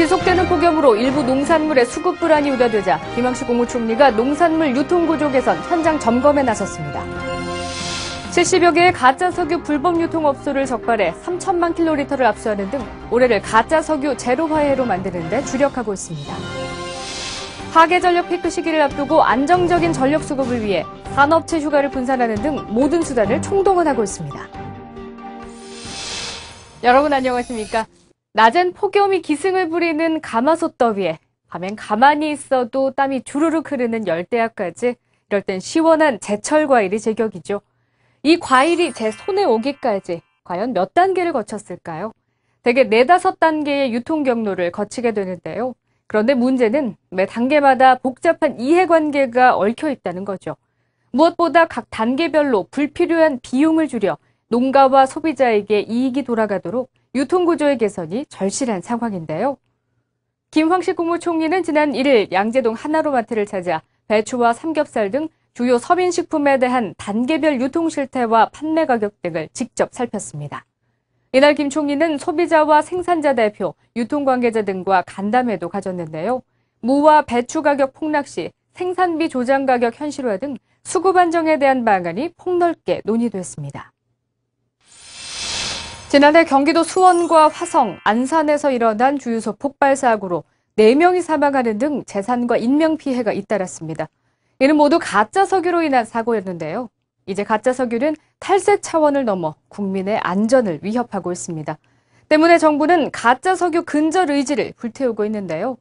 지속되는 폭염으로 일부 농산물의 수급 불안이 우려되자 김황식 국무총리가 농산물 유통구조 개선 현장 점검에 나섰습니다. 70여 개의 가짜 석유 불법 유통업소를 적발해 3천만 킬로리터를 압수하는 등 올해를 가짜 석유 제로화해로 만드는 데 주력하고 있습니다. 하계 전력 피크 시기를 앞두고 안정적인 전력 수급을 위해 산업체 휴가를 분산하는 등 모든 수단을 총동원하고 있습니다. 여러분 안녕하십니까? 낮엔 폭염이 기승을 부리는 가마솥 더위에 밤엔 가만히 있어도 땀이 주르륵 흐르는 열대야까지 이럴 땐 시원한 제철 과일이 제격이죠. 이 과일이 제 손에 오기까지 과연 몇 단계를 거쳤을까요? 대개 4-5단계의 유통 경로를 거치게 되는데요. 그런데 문제는 매 단계마다 복잡한 이해관계가 얽혀 있다는 거죠. 무엇보다 각 단계별로 불필요한 비용을 줄여 농가와 소비자에게 이익이 돌아가도록 유통구조의 개선이 절실한 상황인데요. 김황식 국무총리는 지난 1일 양재동 하나로마트를 찾아 배추와 삼겹살 등 주요 서민식품에 대한 단계별 유통 실태와 판매 가격 등을 직접 살폈습니다. 이날 김 총리는 소비자와 생산자 대표, 유통관계자 등과 간담회도 가졌는데요. 무와 배추 가격 폭락 시 생산비 조장 가격 현실화 등 수급 안정에 대한 방안이 폭넓게 논의됐습니다. 지난해 경기도 수원과 화성, 안산에서 일어난 주유소 폭발 사고로 4명이 사망하는 등 재산과 인명피해가 잇따랐습니다. 이는 모두 가짜 석유로 인한 사고였는데요. 이제 가짜 석유는 탈세 차원을 넘어 국민의 안전을 위협하고 있습니다. 때문에 정부는 가짜 석유 근절 의지를 불태우고 있는데요.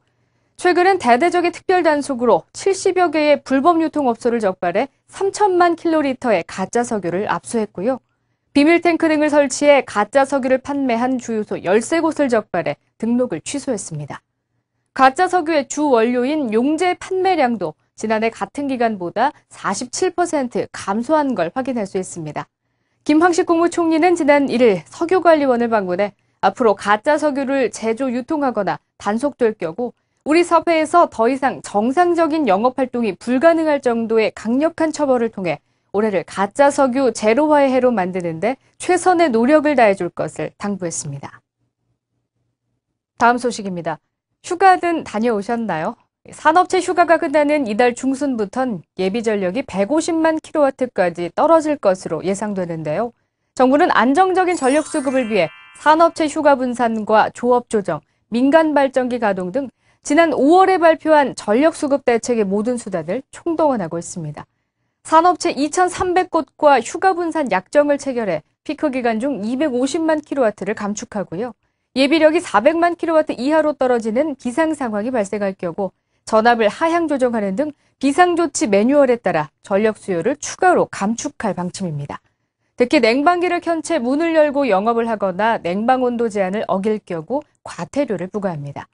최근엔 대대적인 특별 단속으로 70여 개의 불법 유통업소를 적발해 3천만 킬로리터의 가짜 석유를 압수했고요. 비밀 탱크 등을 설치해 가짜 석유를 판매한 주유소 13곳을 적발해 등록을 취소했습니다. 가짜 석유의 주 원료인 용제 판매량도 지난해 같은 기간보다 47% 감소한 걸 확인할 수 있습니다. 김황식 국무총리는 지난 1일 석유관리원을 방문해 앞으로 가짜 석유를 제조 유통하거나 단속될 경우 우리 사회에서 더 이상 정상적인 영업활동이 불가능할 정도의 강력한 처벌을 통해 올해를 가짜 석유 제로화의 해로 만드는데 최선의 노력을 다해줄 것을 당부했습니다. 다음 소식입니다. 휴가든 다녀오셨나요? 산업체 휴가가 끝나는 이달 중순부턴 예비 전력이 150만 킬로와트까지 떨어질 것으로 예상되는데요. 정부는 안정적인 전력 수급을 위해 산업체 휴가 분산과 조업 조정, 민간 발전기 가동 등 지난 5월에 발표한 전력 수급 대책의 모든 수단을 총동원하고 있습니다. 산업체 2,300곳과 휴가 분산 약정을 체결해 피크 기간 중 250만 킬로와트를 감축하고요. 예비력이 400만 킬로와트 이하로 떨어지는 비상 상황이 발생할 경우 전압을 하향 조정하는 등 비상조치 매뉴얼에 따라 전력 수요를 추가로 감축할 방침입니다. 특히 냉방기를 켠 채 문을 열고 영업을 하거나 냉방 온도 제한을 어길 경우 과태료를 부과합니다.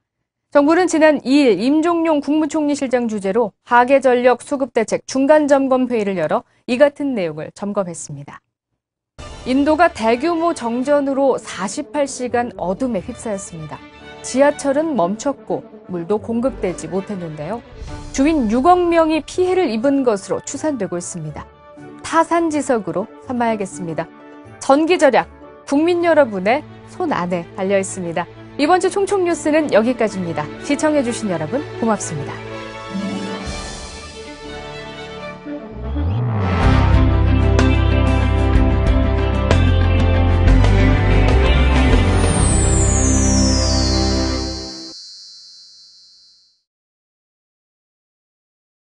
정부는 지난 2일 임종용 국무총리실장 주재로 하계전력 수급대책 중간점검회의를 열어 이 같은 내용을 점검했습니다. 인도가 대규모 정전으로 48시간 어둠에 휩싸였습니다. 지하철은 멈췄고 물도 공급되지 못했는데요. 주민 6억 명이 피해를 입은 것으로 추산되고 있습니다. 타산지석으로 삼아야겠습니다. 전기절약, 국민 여러분의 손 안에 달려 있습니다. 이번 주 총총뉴스는 여기까지입니다. 시청해주신 여러분 고맙습니다.